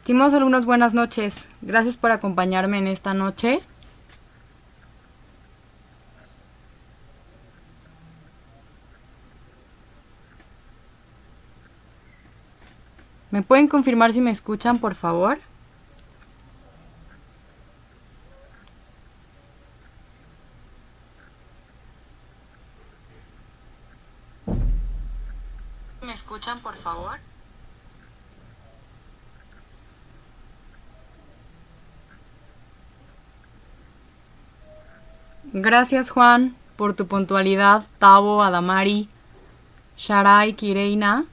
Estimados alumnos, buenas noches. Gracias por acompañarme en esta noche. ¿Me pueden confirmar si me escuchan, por favor? ¿Me escuchan, por favor? Gracias, Juan, por tu puntualidad. Tavo, Adamari, Sharai, Kireina.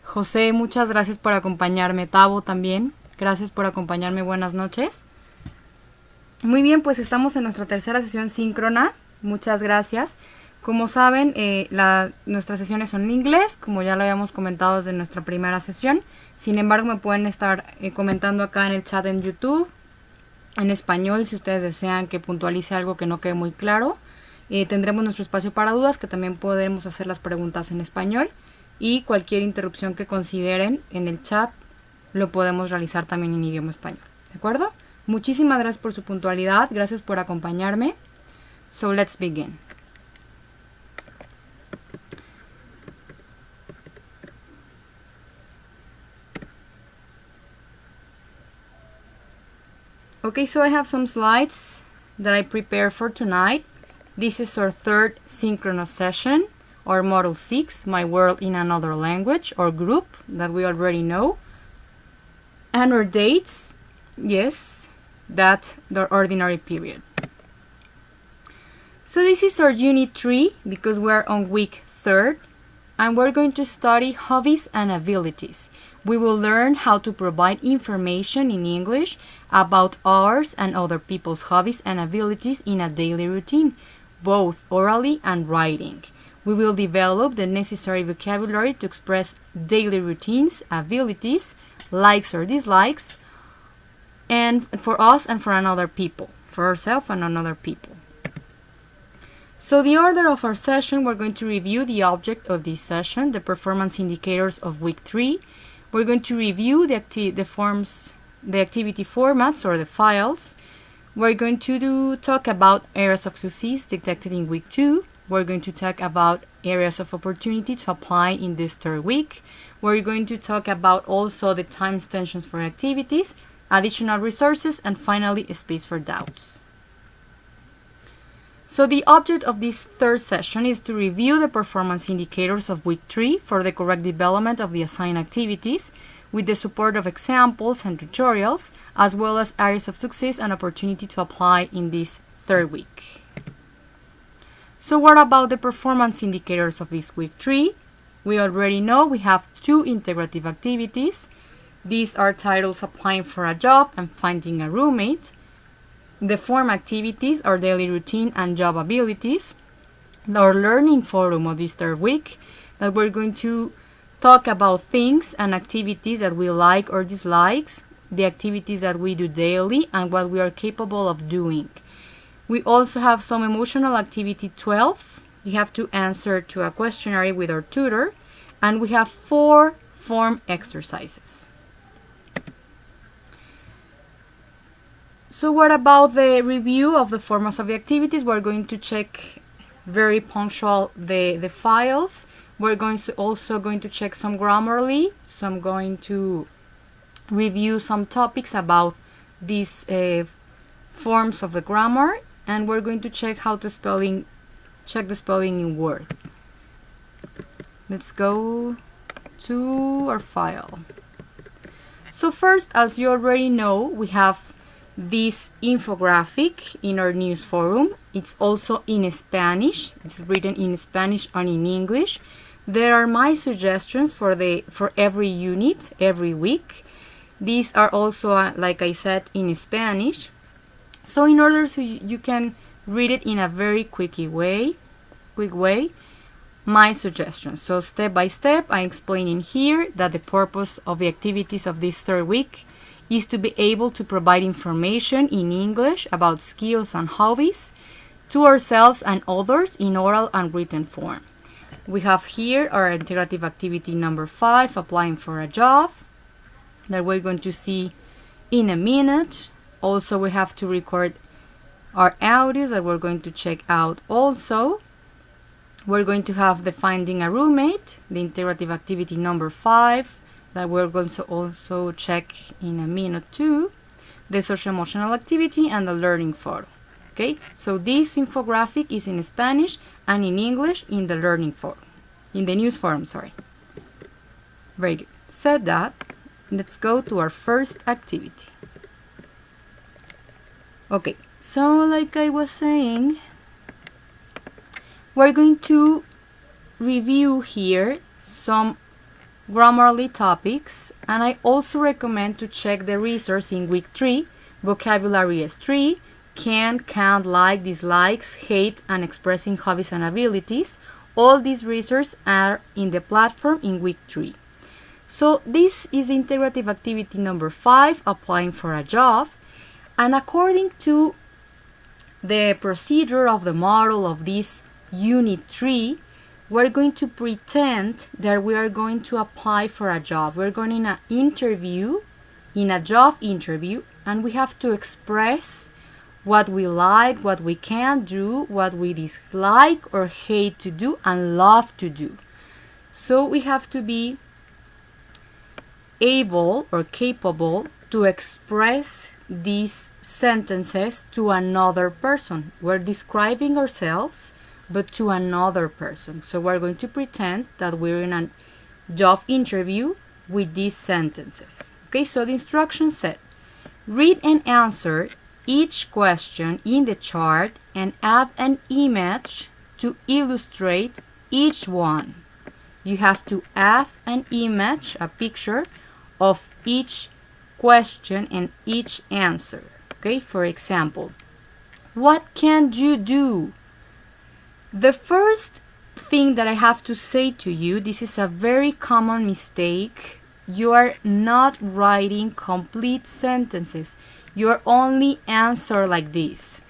José, muchas gracias por acompañarme. Tavo también. Gracias por acompañarme. Buenas noches. Muy bien, pues estamos en nuestra tercera sesión síncrona. Muchas gracias. Como saben, nuestras sesiones son en inglés, como ya lo habíamos comentado desde nuestra primera sesión. Sin embargo, me pueden estar comentando acá en el chat en YouTube, en español, si ustedes desean que puntualice algo que no quede muy claro. Tendremos nuestro espacio para dudas, que también podremos hacer las preguntas en español. Y cualquier interrupción que consideren en el chat, lo podemos realizar también en idioma español. ¿De acuerdo? Muchísimas gracias por su puntualidad. Gracias por acompañarme. So let's begin. Okay, so I have some slides that I prepared for tonight. This is our third synchronous session, or Model 6, My World in Another Language, or group that we already know. And our dates, yes, that the ordinary period. So this is our Unit 3, because we're on week 3rd, and we're going to study hobbies and abilities. We will learn how to provide information in English about ours and other people's hobbies and abilities in a daily routine, both orally and writing. We will develop the necessary vocabulary to express daily routines, abilities, likes or dislikes, and for us and for another people, for ourselves and another people. So the order of our session, we're going to review the object of this session, the performance indicators of week 3. We're going to review the activity formats or the files. We're going to talk about areas of success detected in week 2. We're going to talk about areas of opportunity to apply in this third week. We're going to talk about also the time extensions for activities, additional resources, and finally, space for doubts. So the object of this third session is to review the performance indicators of week 3 for the correct development of the assigned activities with the support of examples and tutorials, as well as areas of success and opportunity to apply in this third week. So what about the performance indicators of this week 3? We already know we have 2 integrative activities. These are titles applying for a job and finding a roommate. The form activities are daily routine and job abilities. Our learning forum of this third week, that we're going to talk about things and activities that we like or dislikes, the activities that we do daily, and what we are capable of doing. We also have some emotional activity 12. You have to answer to a questionnaire with our tutor, and we have 4 form exercises. So what about the review of the formats of the activities? We're going to check very punctual the files. We're also going to check some Grammarly. So I'm going to review some topics about these forms of the grammar, and we're going to check how to check the spelling in Word. Let's go to our file. So first, as you already know, we have this infographic in our news forum. It's also in Spanish. It's written in Spanish and in English. There are my suggestions for every unit, every week. These are also, like I said, in Spanish. So in order so you can read it in a very quick way, my suggestions. So step by step, I'm explaining here that the purpose of the activities of this third week is to be able to provide information in English about skills and hobbies to ourselves and others in oral and written form. We have here our integrative activity number 5, applying for a job. that we're going to see in a minute. Also, we have to record our audios that we're going to check out also. We're going to have the finding a roommate, the integrative activity number 5, that we're going to also check in a minute too, the social emotional activity, and the learning photo. Okay, so this infographic is in Spanish and in English in the learning forum, in the news forum, sorry. Very good. Said that, let's go to our first activity. Okay, so like I was saying, we're going to review here some Grammarly topics, and I also recommend to check the resource in week 3, vocabulary is 3, can, can't, like, dislikes, hate, and expressing hobbies and abilities. All these resources are in the platform in week 3. So this is integrative activity number 5, applying for a job. And according to the procedure of the model of this unit 3, we're going to pretend that we are going to apply for a job. We're going in an interview, in a job interview, and we have to express what we like, what we can do, what we dislike or hate to do, and love to do. So we have to be able or capable to express these sentences to another person. We're describing ourselves, but to another person. So we're going to pretend that we're in a job interview with these sentences. Okay, so the instruction said, read and answer each question in the chart and add an image to illustrate each one. You have to add an image, a picture of each question and each answer. Okay, for example, what can you do? The first thing that I have to say to you, this is a very common mistake. You are not writing complete sentences. You're only answer like this.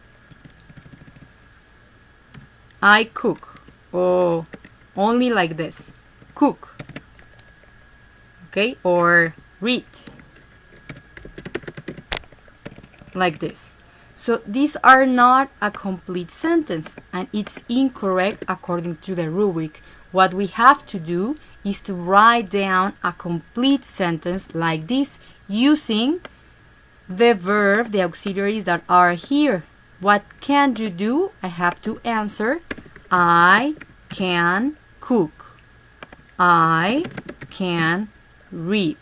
I cook. Or only like this. Cook. Okay, or read. Like this. So these are not a complete sentence, and it's incorrect according to the rubric. What we have to do is to write down a complete sentence like this using the verb, the auxiliaries that are here. What can you do? I have to answer, I can cook. I can read.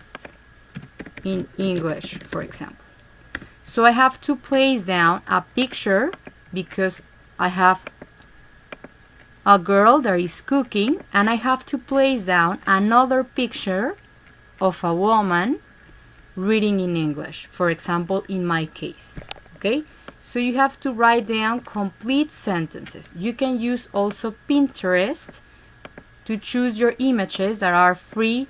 In English, for example. So I have to place down a picture because I have a girl that is cooking, and I have to place down another picture of a woman reading in English, for example, in my case. Okay, so you have to write down complete sentences. You can use also Pinterest to choose your images that are free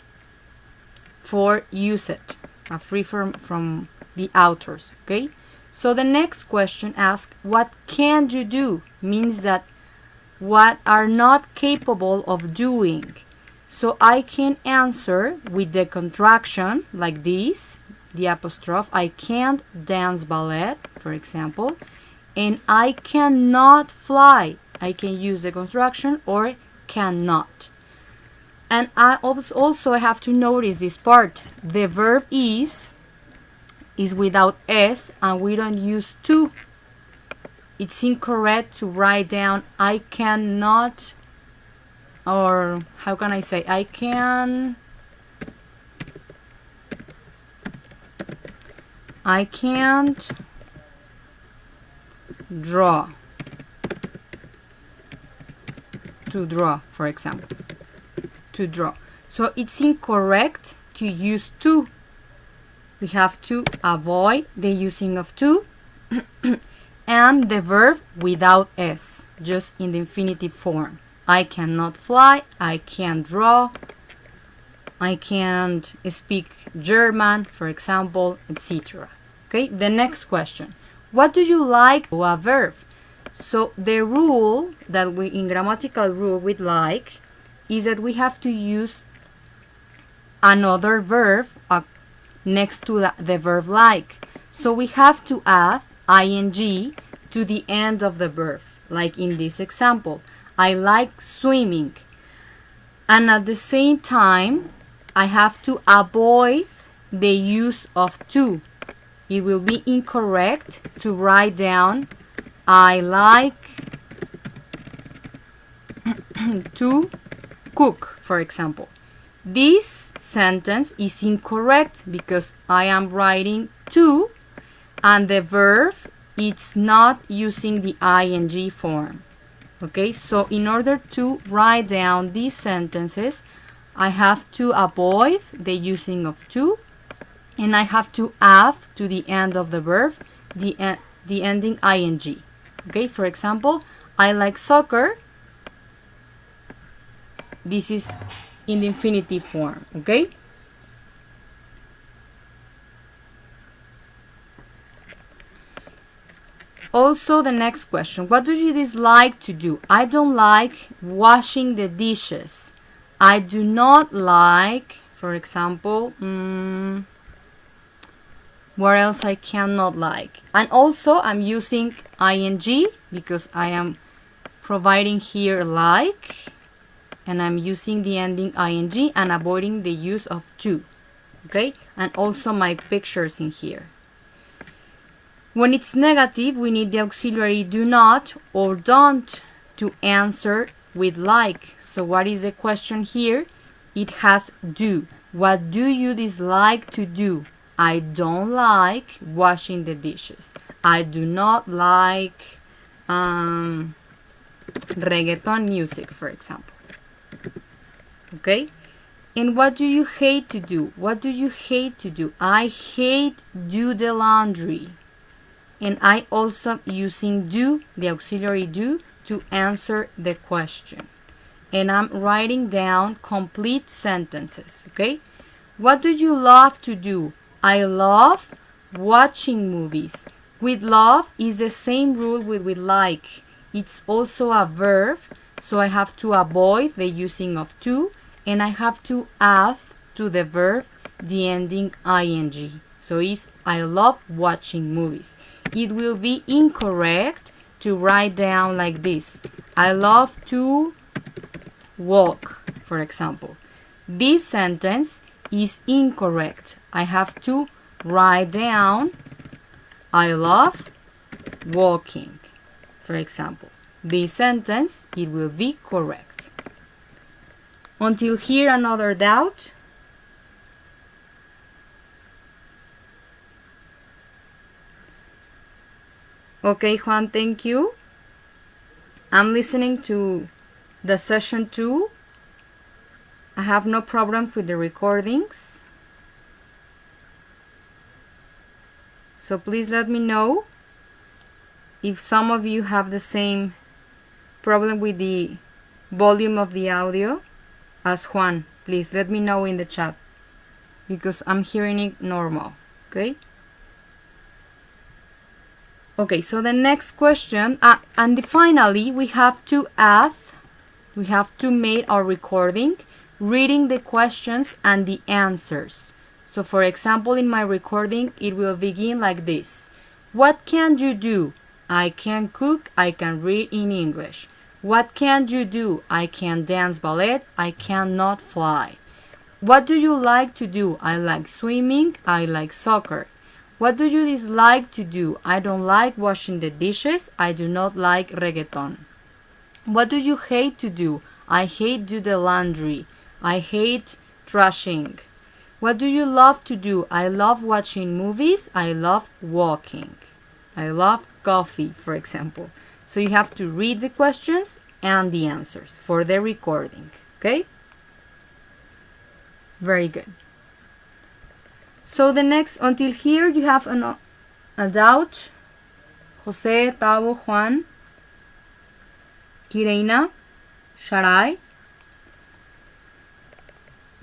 for usage, free from the authors. Okay, so the next question asks, what can you do? Means that what are not capable of doing. So I can answer with the contraction like this, the apostrophe. I can't dance ballet, for example, and I cannot fly. I can use the construction or cannot. And I also have to notice this part. The verb is without s, and we don't use to. It's incorrect to write down I cannot, or how can I say, I can't draw. To draw, for example. To draw. So it's incorrect to use to. We have to avoid the using of to and the verb without s, just in the infinitive form. I cannot fly, I can't draw, I can't speak German, for example, etc. Okay, the next question. What do you like to a verb? So the rule that we, in grammatical rule with like, is that we have to use another verb, next to the verb like. So we have to add ing to the end of the verb, like in this example. I like swimming. And at the same time, I have to avoid the use of to. It will be incorrect to write down I like to cook, for example. This sentence is incorrect because I am writing to and the verb it's not using the ing form. Okay, so in order to write down these sentences, I have to avoid the using of to, and I have to add to the end of the verb the ending ing. Okay, for example, I like soccer. This is in the infinitive form, okay? Also, the next question, what do you dislike to do? I don't like washing the dishes. I do not like, for example, what else I cannot like? And also, I'm using ing because I am providing here like, and I'm using the ending ing and avoiding the use of to, okay? And also my pictures in here. When it's negative, we need the auxiliary do not or don't to answer with like. So what is the question here? It has do. What do you dislike to do? I don't like washing the dishes. I do not like reggaeton music, for example. Okay? And what do you hate to do? What do you hate to do? I hate do the laundry. And I also using do, the auxiliary do, to answer the question. And I'm writing down complete sentences, okay? What do you love to do? I love watching movies. With love is the same rule with like. It's also a verb, so I have to avoid the using of to, and I have to add to the verb the ending ing. So it's I love watching movies. It will be incorrect to write down like this. I love to walk, for example. This sentence is incorrect. I have to write down I love walking, for example. This sentence, it will be correct. Until here, another doubt? Okay, Juan, thank you. I'm listening to the session 2. I have no problem with the recordings. So please let me know if some of you have the same problem with the volume of the audio as Juan. Please let me know in the chat because I'm hearing it normal, okay? Okay, so the next question, and finally we have to make our recording, reading the questions and the answers. So for example, in my recording, it will begin like this. What can you do? I can cook, I can read in English. What can you do? I can dance ballet, I cannot fly. What do you like to do? I like swimming, I like soccer. What do you dislike to do? I don't like washing the dishes. I do not like reggaeton. What do you hate to do? I hate do the laundry. I hate trashing. What do you love to do? I love watching movies. I love walking. I love coffee, for example. So you have to read the questions and the answers for the recording. Okay? Very good. So the next, until here, you have a doubt. Jose, Tavo, Juan, Kireina, Sharai.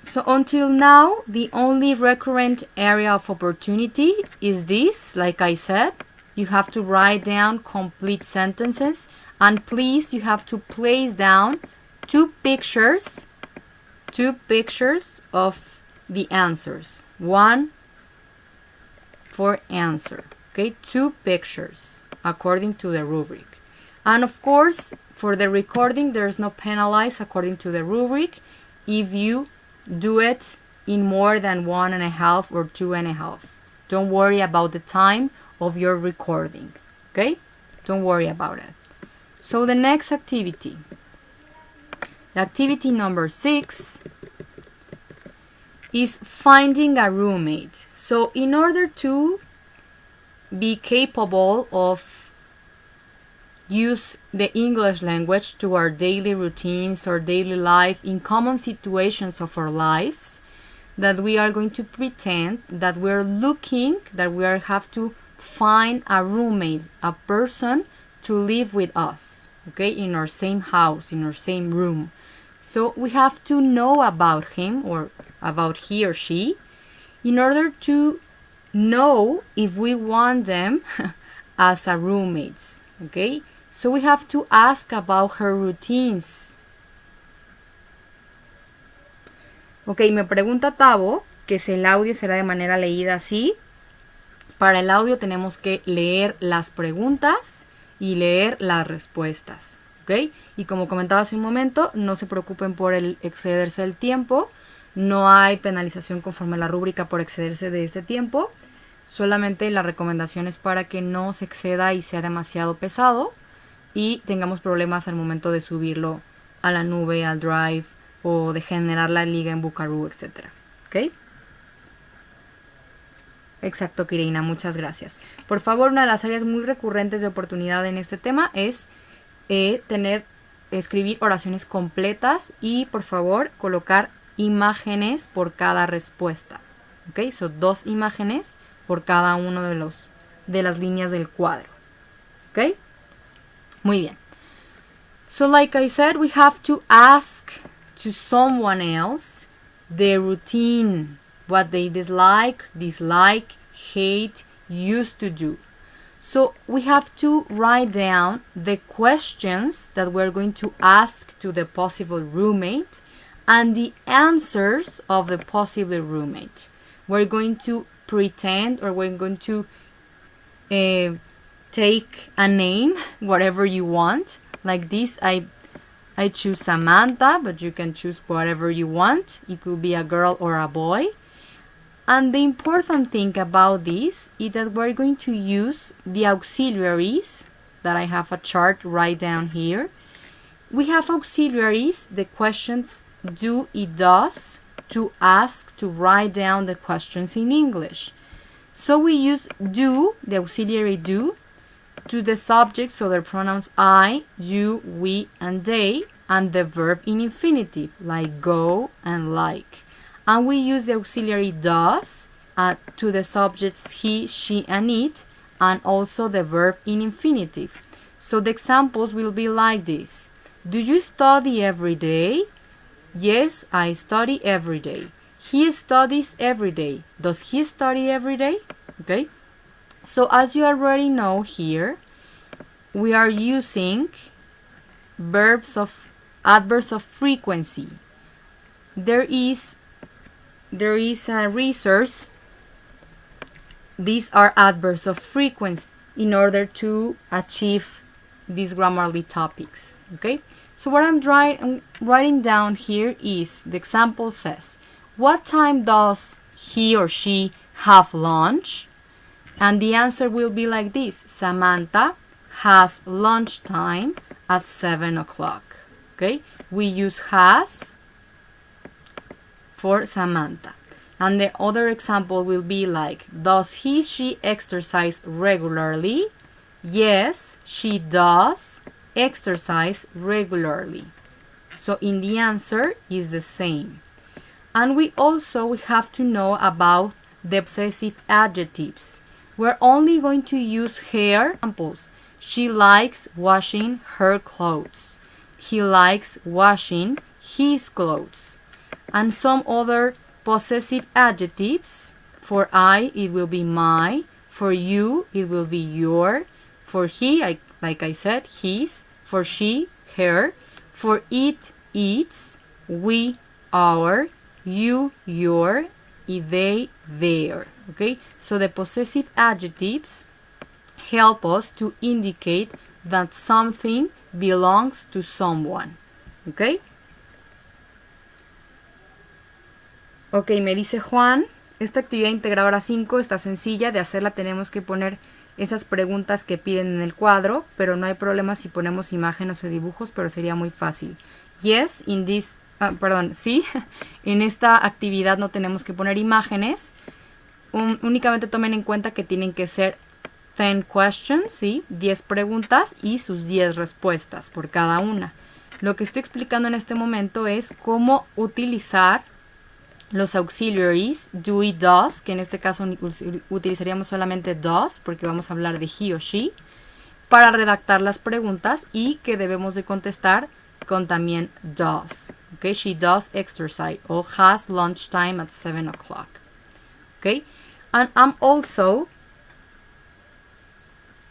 So until now, the only recurrent area of opportunity is this. Like I said, you have to write down complete sentences. And please, you have to place down two pictures of the answers. One for answer. Okay, 2 pictures according to the rubric. And of course, for the recording, there's no penalize according to the rubric if you do it in more than 1.5 or 2.5. Don't worry about the time of your recording. Okay, don't worry about it. So the next activity, the activity number 6, is finding a roommate. So in order to be capable of use the English language to our daily routines or daily life in common situations of our lives, that we are going to pretend that we're looking, that we have to find a roommate, a person to live with us, okay, in our same house, in our same room. So we have to know about him or about he or she in order to know if we want them as a roommates, okay? So we have to ask about her routines. Ok, me pregunta Tavo que si el audio será de manera leída así. Para el audio tenemos que leer las preguntas y leer las respuestas, ¿ok? Y como comentaba hace un momento, no se preocupen por el excederse del tiempo. No hay penalización conforme a la rúbrica por excederse de este tiempo. Solamente la recomendación es para que no se exceda y sea demasiado pesado y tengamos problemas al momento de subirlo a la nube, al Drive o de generar la liga en Buckaroo, etc. ¿Ok? Exacto, Kireina, muchas gracias. Por favor, una de las áreas muy recurrentes de oportunidad en este tema es escribir oraciones completas y, por favor, colocar imágenes por cada respuesta. ¿Ok? Son 2 imágenes por cada uno de las líneas del cuadro. ¿Ok? Muy bien. So, like I said, we have to ask to someone else their routine, what they dislike, hate, used to do. So we have to write down the questions that we're going to ask to the possible roommate and the answers of the possible roommate. We're going to pretend, or we're going to take a name, whatever you want. Like this, I choose Samantha, but you can choose whatever you want. It could be a girl or a boy. And the important thing about this is that we're going to use the auxiliaries that I have a chart right down here. We have auxiliaries, the questions do, it does, to ask to write down the questions in English. So we use do, the auxiliary do, to the subject, so the pronouns I, you, we, and they, and the verb in infinitive, like go and like. And we use the auxiliary does to the subjects he, she, and it, and also the verb in infinitive. So the examples will be like this. Do you study every day? Yes, I study every day. He studies every day. Does he study every day? Okay. So as you already know here, we are using adverbs of frequency. There is a resource. These are adverbs of frequency in order to achieve these grammarly topics. Okay. So what I'm writing down here is the example says, what time does he or she have lunch? And the answer will be like this. Samantha has lunchtime at 7 o'clock. Okay? We use has for Samantha. And the other example will be like, does he, she exercise regularly? Yes, she does exercise regularly. So in the answer is the same. And we have to know about the possessive adjectives. We're only going to use her examples. She likes washing her clothes. He likes washing his clothes. And some other possessive adjectives. For I, it will be my. For you, it will be your. For he, like I said, his. For she, her. For it, its. We, our. You, your. Y they, their. Okay, so the possessive adjectives help us to indicate that something belongs to someone. Okay. Ok, me dice Juan, esta actividad integradora 5 está sencilla, de hacerla tenemos que poner esas preguntas que piden en el cuadro, pero no hay problema si ponemos imágenes o dibujos, pero sería muy fácil. Yes, in this, sí, en esta actividad no tenemos que poner imágenes, únicamente tomen en cuenta que tienen que ser 10 questions, ¿sí? 10 preguntas y sus 10 respuestas por cada una. Lo que estoy explicando en este momento es cómo utilizar los auxiliaries do y does, que en este caso utilizaríamos solamente does porque vamos a hablar de he o she, para redactar las preguntas y que debemos de contestar con también does. Okay, she does exercise or has lunch time at 7 o'clock. Okay, and I'm also...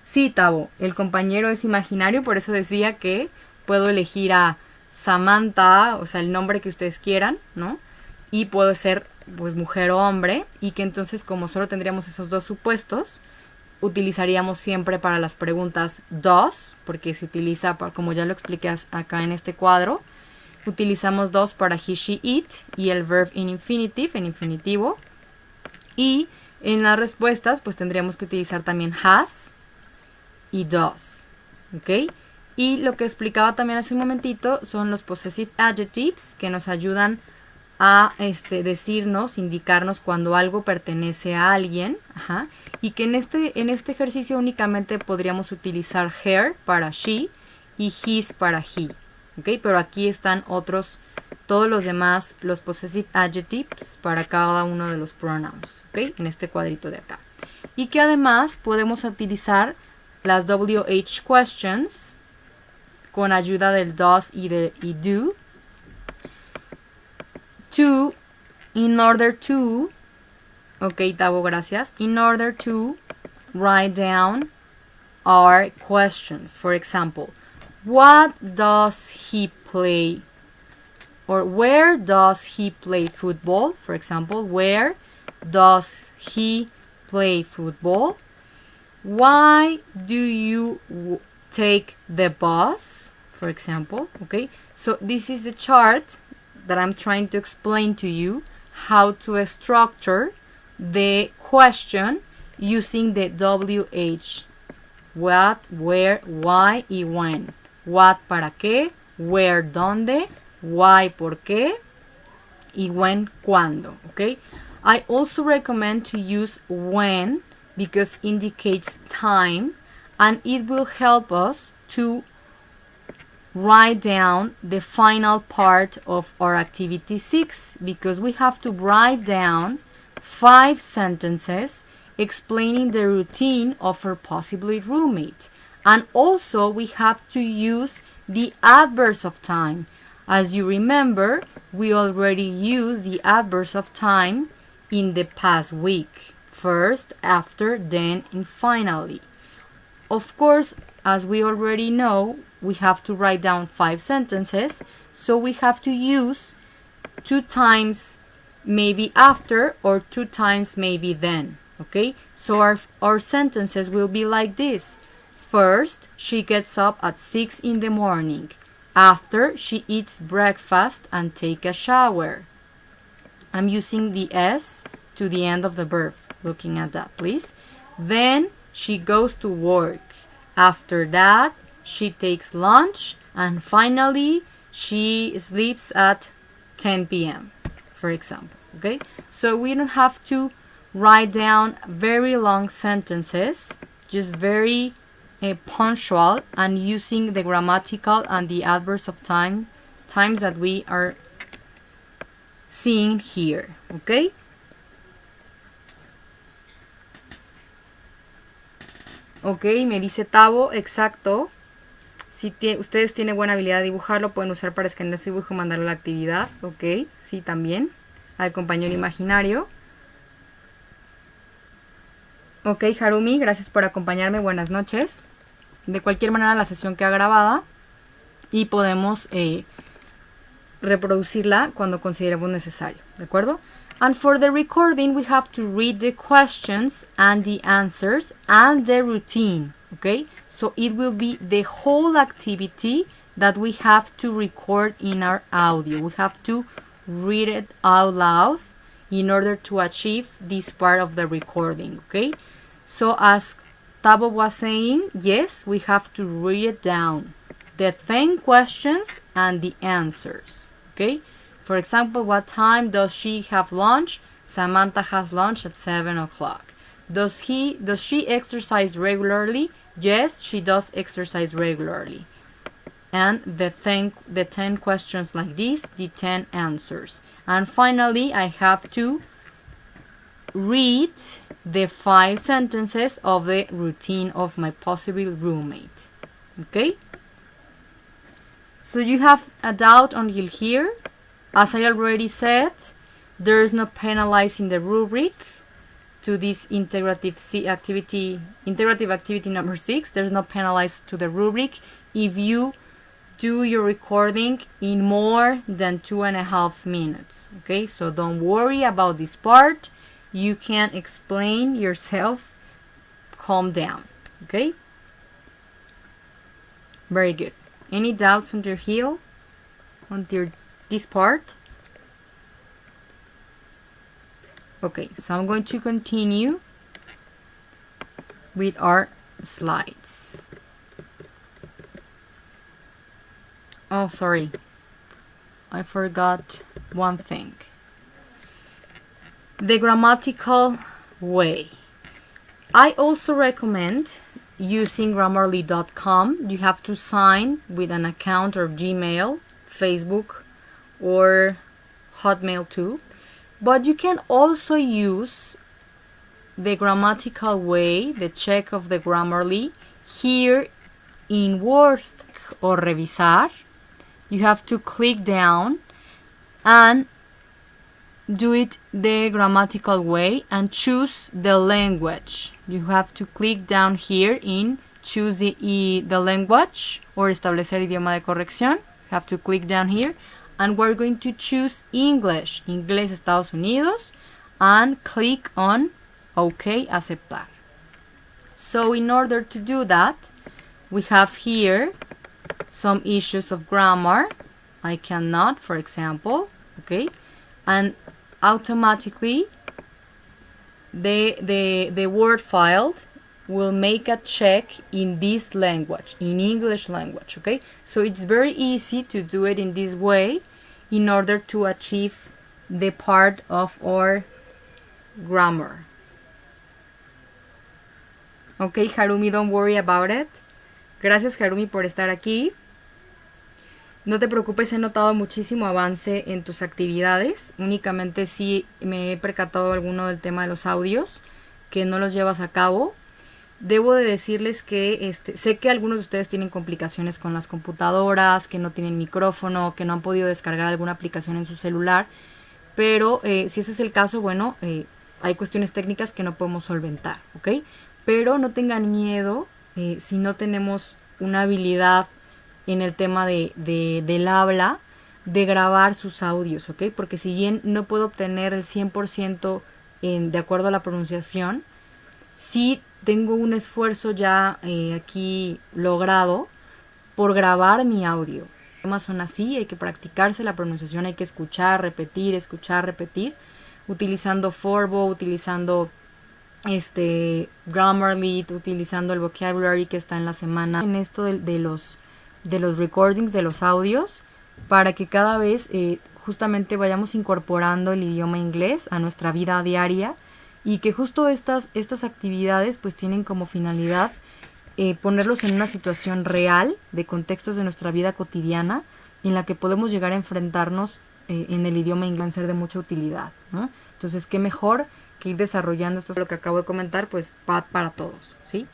Sí, Tavo, el compañero es imaginario, por eso decía que puedo elegir a Samantha, o sea, el nombre que ustedes quieran, ¿no? Y puede ser pues mujer o hombre, y que entonces como solo tendríamos esos dos supuestos, utilizaríamos siempre para las preguntas does, porque se utiliza, como ya lo expliqué acá en este cuadro, utilizamos does para he, she, it, y el verb in infinitive, en infinitivo, y en las respuestas pues tendríamos que utilizar también has y does, ¿ok? Y lo que explicaba también hace un momentito son los possessive adjectives, que nos ayudan a decirnos, indicarnos cuando algo pertenece a alguien, ajá, y que en este ejercicio únicamente podríamos utilizar her para she y his para he, ¿ok? Pero aquí están todos los demás, los possessive adjectives para cada uno de los pronouns, ¿ok? En este cuadrito de acá. Y que además podemos utilizar las WH questions con ayuda del does y do, in order to, ok, Tavo, gracias, in order to write down our questions. For example, what does he play? Or where does he play football? For example, where does he play football? Why do you take the bus? For example, okay? So this is the chart that I'm trying to explain to you how to structure the question using the WH. What, where, why y when. What para qué, where dónde, why por qué y when cuándo, okay? I also recommend to use when because it indicates time and it will help us to write down the final part of our activity 6 because we have to write down 5 sentences explaining the routine of our possibly roommate. And also we have to use the adverbs of time. As you remember, we already used the adverbs of time in the past week. First, after, then, and finally. Of course, as we already know, we have to write down 5 sentences, so we have to use 2 times maybe after or 2 times maybe then, okay? So our sentences will be like this. First, she gets up at 6 in the morning. After, she eats breakfast and take a shower. I'm using the S to the end of the verb. Looking at that, please. Then, she goes to work. After that, she takes lunch, and finally, she sleeps at 10 p.m., for example, okay? So we don't have to write down very long sentences, just very punctual and using the grammatical and the adverbs of times that we are seeing here, okay? Ok, me dice Tavo, exacto. Si ustedes tienen buena habilidad de dibujarlo, pueden usar para escanear su dibujo y mandarlo a la actividad. Ok, sí, también. Al compañero imaginario. Ok, Harumi, gracias por acompañarme. Buenas noches. De cualquier manera, la sesión queda grabada y podemos reproducirla cuando consideremos necesario. ¿De acuerdo? And for the recording, we have to read the questions and the answers and the routine, okay? So it will be the whole activity that we have to record in our audio. We have to read it out loud in order to achieve this part of the recording, okay? So as Tabo was saying, yes, we have to read it down. The 10 questions and the answers, okay? For example, what time does she have lunch? Samantha has lunch at 7 o'clock. Does she exercise regularly? Yes, she does exercise regularly. And the 10 questions like this, the 10 answers. And finally, I have to read the 5 sentences of the routine of my possible roommate. Okay? So you have a doubt until here. As I already said, there is no penalizing the rubric to this integrative activity number 6. There's no penalize to the rubric if you do your recording in more than 2.5 minutes. Okay, so don't worry about this part. You can explain yourself. Calm down. Okay, very good. Any doubts until here? Until this part? Okay, so I'm going to continue with our slides. Oh, sorry. I forgot one thing. The grammatical way. I also recommend using grammarly.com. You have to sign with an account of Gmail, Facebook, or Hotmail too. But you can also use the grammatical way, the check of the Grammarly, here in Word or Revisar. You have to click down and do it the grammatical way and choose the language. You have to click down here in choose the language or establecer idioma de corrección. You have to click down here and we're going to choose English, Inglés Estados Unidos, and click on OK, aceptar. So in order to do that, we have here some issues of grammar. I cannot, for example, okay, and automatically the Word file will make a check in this language, in English language, okay? So it's very easy to do it in this way in order to achieve the part of our grammar. Okay, Harumi, don't worry about it. Gracias, Harumi, por estar aquí. No te preocupes, he notado muchísimo avance en tus actividades. Únicamente sí me he percatado alguno del tema de los audios, que no los llevas a cabo. Debo de decirles que sé que algunos de ustedes tienen complicaciones con las computadoras, que no tienen micrófono, que no han podido descargar alguna aplicación en su celular. Pero si ese es el caso, bueno, hay cuestiones técnicas que no podemos solventar, ¿ok? Pero no tengan miedo si no tenemos una habilidad en el tema del habla, de grabar sus audios, ¿ok? Porque si bien no puedo obtener el 100% de acuerdo a la pronunciación, sí tengo un esfuerzo ya aquí logrado por grabar mi audio. Los temas son así, hay que practicarse la pronunciación, hay que escuchar, repetir, utilizando Forvo, utilizando Grammarly, utilizando el vocabulary que está en la semana, en esto de los recordings, de los audios, para que cada vez justamente vayamos incorporando el idioma inglés a nuestra vida diaria y que justo estas actividades pues tienen como finalidad ponerlos en una situación real de contextos de nuestra vida cotidiana en la que podemos llegar a enfrentarnos en el idioma inglés, ser de mucha utilidad, ¿no? Entonces, qué mejor que ir desarrollando esto, lo que acabo de comentar, pues para todos, ¿sí?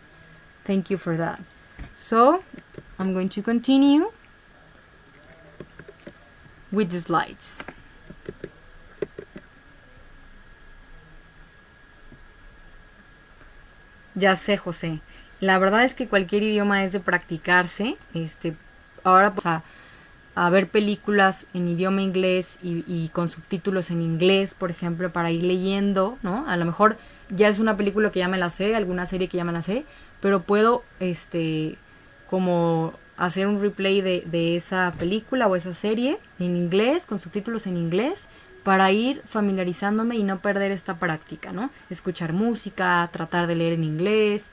Thank you for that. So, I'm going to continue with the slides. Ya sé, José. La verdad es que cualquier idioma es de practicarse. Ahora pues, a ver películas en idioma inglés y con subtítulos en inglés, por ejemplo, para ir leyendo, ¿no? A lo mejor ya es una película que ya me la sé, alguna serie que ya me la sé, pero puedo, como hacer un replay de esa película o esa serie en inglés, con subtítulos en inglés, para ir familiarizándome y no perder esta práctica, ¿no? Escuchar música, tratar de leer en inglés,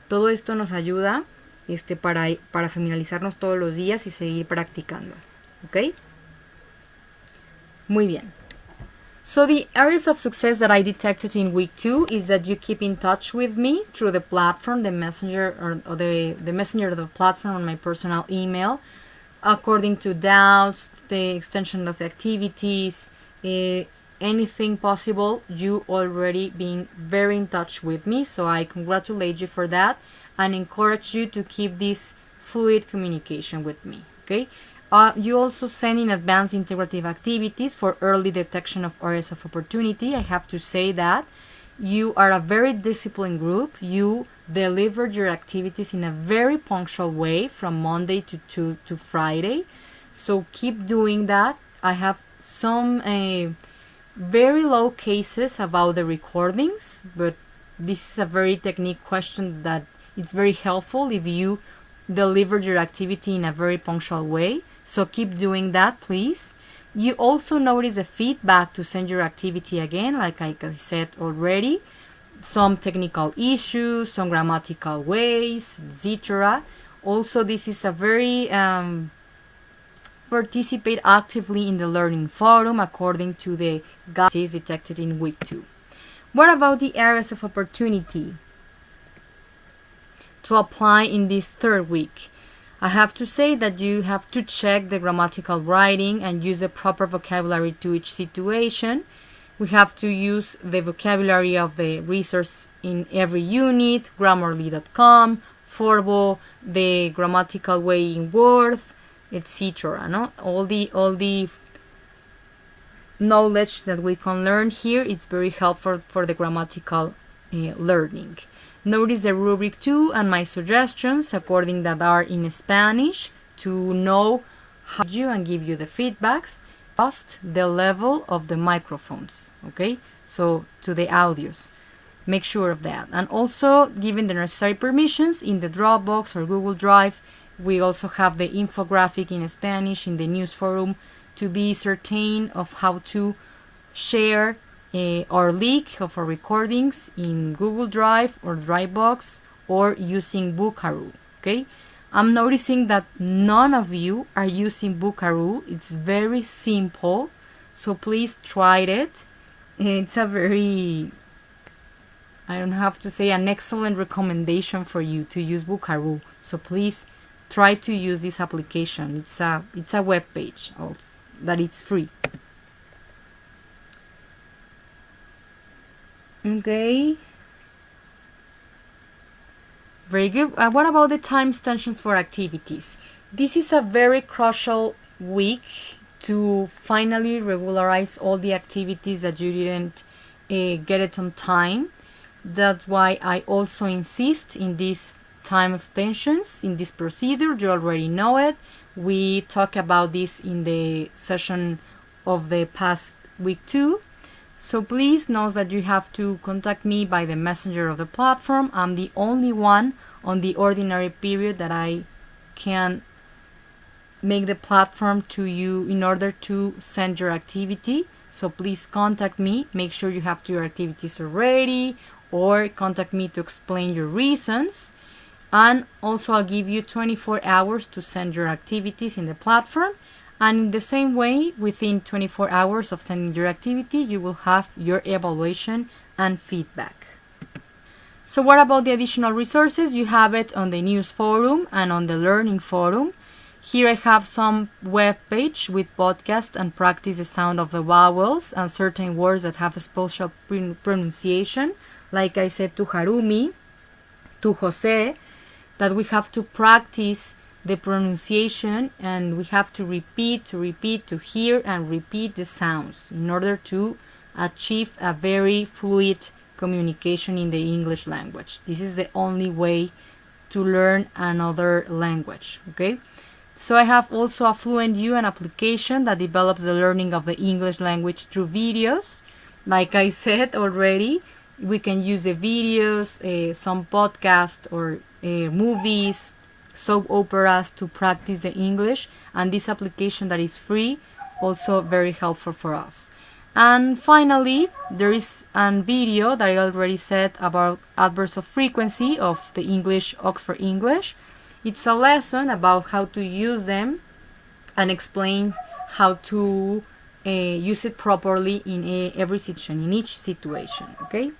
todo esto nos ayuda para familiarizarnos todos los días y seguir practicando, ¿ok? Muy bien. So the areas of success that I detected in week 2 is that you keep in touch with me through the platform, the messenger, or the messenger of the platform on my personal email, according to doubts, the extension of activities, anything possible. You already been very in touch with me, so I congratulate you for that and encourage you to keep this fluid communication with me, okay? You also send in advance integrative activities for early detection of areas of opportunity. I have to say that you are a very disciplined group. You delivered your activities in a very punctual way from Monday to Friday. So keep doing that. I have some very low cases about the recordings, but this is a very technique question that it's very helpful if you delivered your activity in a very punctual way. So keep doing that, please. You also notice the feedback to send your activity again, like I said already. Some technical issues, some grammatical ways, etc. Also, this is a very participate actively in the learning forum according to the guidelines detected in week 2. What about the areas of opportunity to apply in this third week? I have to say that you have to check the grammatical writing and use the proper vocabulary to each situation. We have to use the vocabulary of the resource in every unit, grammarly.com, Forbo, the grammatical way in Word, etc. No? All the knowledge that we can learn here is very helpful for the grammatical learning. Notice the rubric 2 and my suggestions according that are in Spanish to know how you and give you the feedbacks. Adjust the level of the microphones, okay? So to the audios. Make sure of that. And also, given the necessary permissions in the Dropbox or Google Drive, we also have the infographic in Spanish in the news forum to be certain of how to share or leak of our recordings in Google Drive or Dropbox or using Bookaroo, okay? I'm noticing that none of you are using Bookaroo. It's very simple, so please try it. It's a very, I don't have to say, an excellent recommendation for you to use Bookaroo. So please try to use this application. It's a web page also that it's free. Okay. Very good. What about the time extensions for activities? This is a very crucial week to finally regularize all the activities that you didn't get it on time. That's why I also insist in these time extensions, in this procedure. You already know it. We talked about this in the session of the past week 2. So please know that you have to contact me by the messenger of the platform. I'm the only one on the ordinary period that I can make the platform to you in order to send your activity. So please contact me. Make sure you have your activities already, or contact me to explain your reasons. And also I'll give you 24 hours to send your activities in the platform. And in the same way, within 24 hours of sending your activity, you will have your evaluation and feedback. So what about the additional resources? You have it on the news forum and on the learning forum. Here I have some web page with podcast and practice the sound of the vowels and certain words that have a special pronunciation. Like I said to Harumi, to Jose, that we have to practice the pronunciation and we have to repeat, to hear and repeat the sounds in order to achieve a very fluid communication in the English language. This is the only way to learn another language, okay? So I have also a Fluent U, an application that develops the learning of the English language through videos. Like I said already, we can use the videos, some podcasts or movies, soap operas to practice the English. And this application that is free, also very helpful for us. And finally, there is a video that I already said about adverbs of frequency of the English, Oxford English. It's a lesson about how to use them and explain how to use it properly in every situation, in each situation, okay?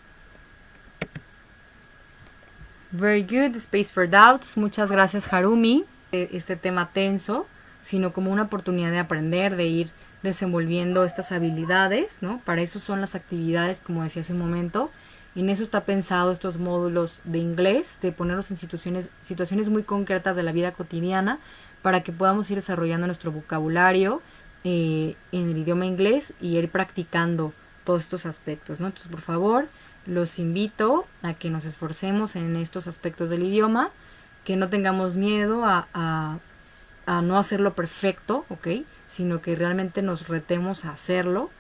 Very good, space for doubts. Muchas gracias, Harumi. Este tema tenso, sino como una oportunidad de aprender, de ir desenvolviendo estas habilidades, ¿no? Para eso son las actividades, como decía hace un momento. En eso está pensado estos módulos de inglés, de ponernos en situaciones muy concretas de la vida cotidiana para que podamos ir desarrollando nuestro vocabulario en el idioma inglés y ir practicando todos estos aspectos, ¿no? Entonces, por favor, los invito a que nos esforcemos en estos aspectos del idioma, que no tengamos miedo a no hacerlo perfecto, ¿ok? Sino que realmente nos retemos a hacerlo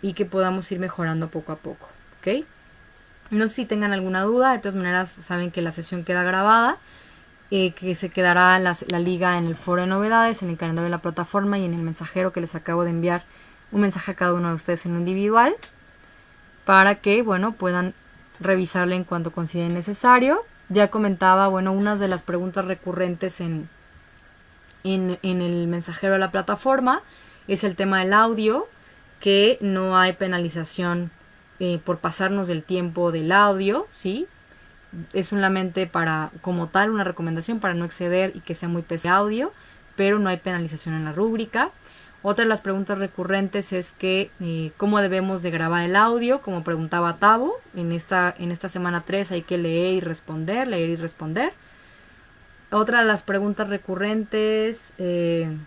y que podamos ir mejorando poco a poco, ¿ok? No sé si tengan alguna duda, de todas maneras saben que la sesión queda grabada, que se quedará la liga en el foro de novedades, en el calendario de la plataforma y en el mensajero que les acabo de enviar un mensaje a cada uno de ustedes en lo individual, para que, bueno, puedan revisarla en cuanto consideren necesario. Ya comentaba, bueno, unas de las preguntas recurrentes en el mensajero de la plataforma es el tema del audio, que no hay penalización por pasarnos del tiempo del audio, ¿sí? Es solamente para, como tal, una recomendación para no exceder y que sea muy pesado el audio, pero no hay penalización en la rúbrica. Otra de las preguntas recurrentes es que cómo debemos de grabar el audio, como preguntaba Tavo. En esta semana 3 hay que leer y responder. Otra de las preguntas recurrentes, el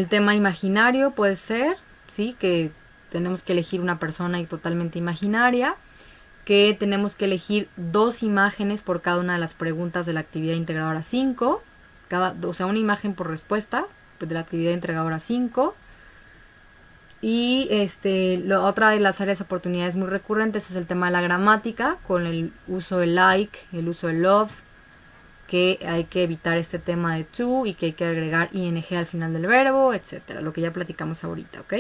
tema imaginario puede ser, ¿sí? Que tenemos que elegir una persona totalmente imaginaria, que tenemos que elegir 2 imágenes por cada una de las preguntas de la actividad integradora 5, o sea, una imagen por respuesta de la actividad integradora 5. Y otra de las áreas de oportunidades muy recurrentes es el tema de la gramática, con el uso del like, el uso del love, que hay que evitar este tema de to y que hay que agregar ing al final del verbo, etcétera, lo que ya platicamos ahorita, ¿ok?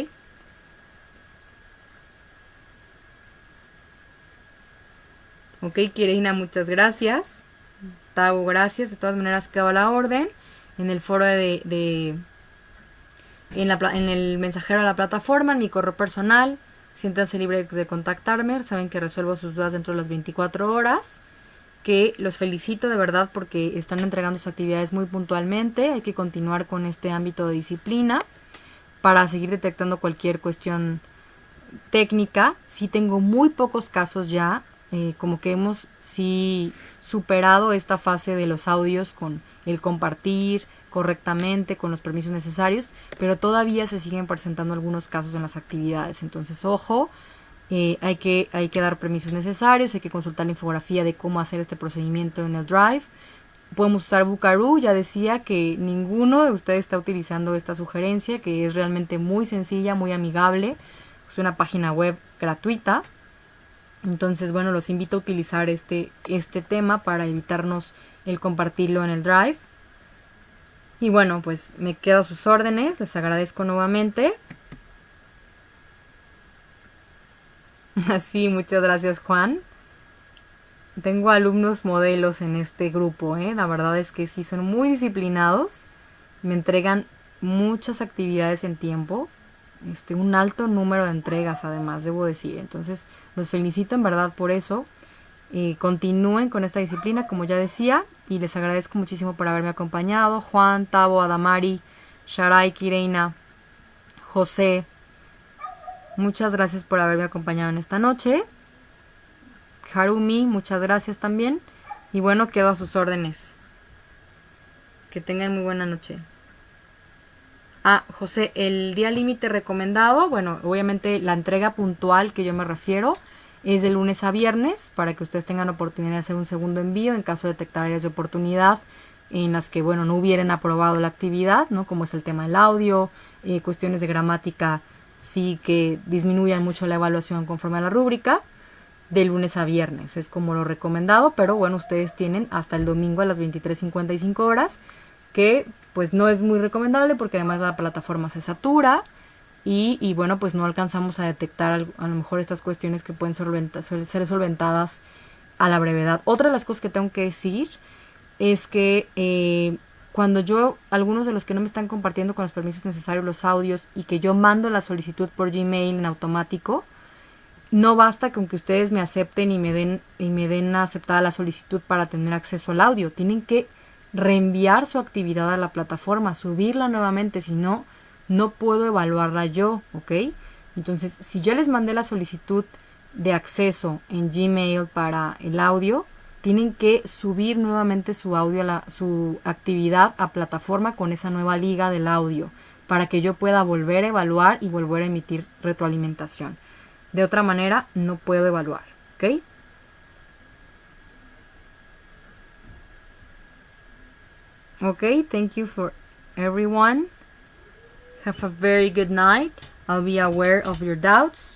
Ok, Kirina, muchas gracias. Tavo, gracias. De todas maneras, quedó a la orden. En el foro en el mensajero de la plataforma, en mi correo personal. Siéntanse libres de contactarme. Saben que resuelvo sus dudas dentro de las 24 horas. Que los felicito de verdad porque están entregando sus actividades muy puntualmente. Hay que continuar con este ámbito de disciplina para seguir detectando cualquier cuestión técnica. Sí tengo muy pocos casos ya. Como que hemos sí superado esta fase de los audios con el compartir correctamente, con los permisos necesarios, pero todavía se siguen presentando algunos casos en las actividades. Entonces, ojo, hay que dar permisos necesarios, hay que consultar la infografía de cómo hacer este procedimiento en el Drive. Podemos usar Buckaroo, ya decía que ninguno de ustedes está utilizando esta sugerencia, que es realmente muy sencilla, muy amigable. Es una página web gratuita. Entonces, bueno, los invito a utilizar este tema para evitarnos el compartirlo en el Drive. Y bueno, pues me quedo a sus órdenes. Les agradezco nuevamente. Así, muchas gracias, Juan. Tengo alumnos modelos en este grupo, ¿eh? La verdad es que sí, son muy disciplinados. Me entregan muchas actividades en tiempo. Un alto número de entregas, además, debo decir. Entonces, los felicito en verdad por eso. Continúen con esta disciplina, como ya decía, y les agradezco muchísimo por haberme acompañado. Juan, Tavo, Adamari, Sharai, Kireina, José, muchas gracias por haberme acompañado en esta noche. Harumi, muchas gracias también. Y bueno, quedo a sus órdenes. Que tengan muy buena noche. José, el día límite recomendado, bueno, obviamente la entrega puntual que yo me refiero es de lunes a viernes, para que ustedes tengan oportunidad de hacer un segundo envío en caso de detectar áreas de oportunidad en las que, bueno, no hubieran aprobado la actividad, ¿no? Como es el tema del audio, cuestiones de gramática, sí que disminuyan mucho la evaluación conforme a la rúbrica, de lunes a viernes, es como lo recomendado, pero bueno, ustedes tienen hasta el domingo a las 23:55 horas, que pues no es muy recomendable porque además la plataforma se satura y bueno, pues no alcanzamos a detectar a lo mejor estas cuestiones que pueden ser solventadas a la brevedad. Otra de las cosas que tengo que decir es que cuando algunos de los que no me están compartiendo con los permisos necesarios los audios y que yo mando la solicitud por Gmail en automático, no basta con que ustedes me acepten y me den aceptada la solicitud para tener acceso al audio. Tienen que reenviar su actividad a la plataforma, subirla nuevamente, si no, no puedo evaluarla yo, ¿ok? Entonces, si yo les mandé la solicitud de acceso en Gmail para el audio, tienen que subir nuevamente su audio, su actividad a plataforma con esa nueva liga del audio, para que yo pueda volver a evaluar y volver a emitir retroalimentación. De otra manera, no puedo evaluar, ¿ok? Okay, thank you for everyone. Have a very good night. I'll be aware of your doubts.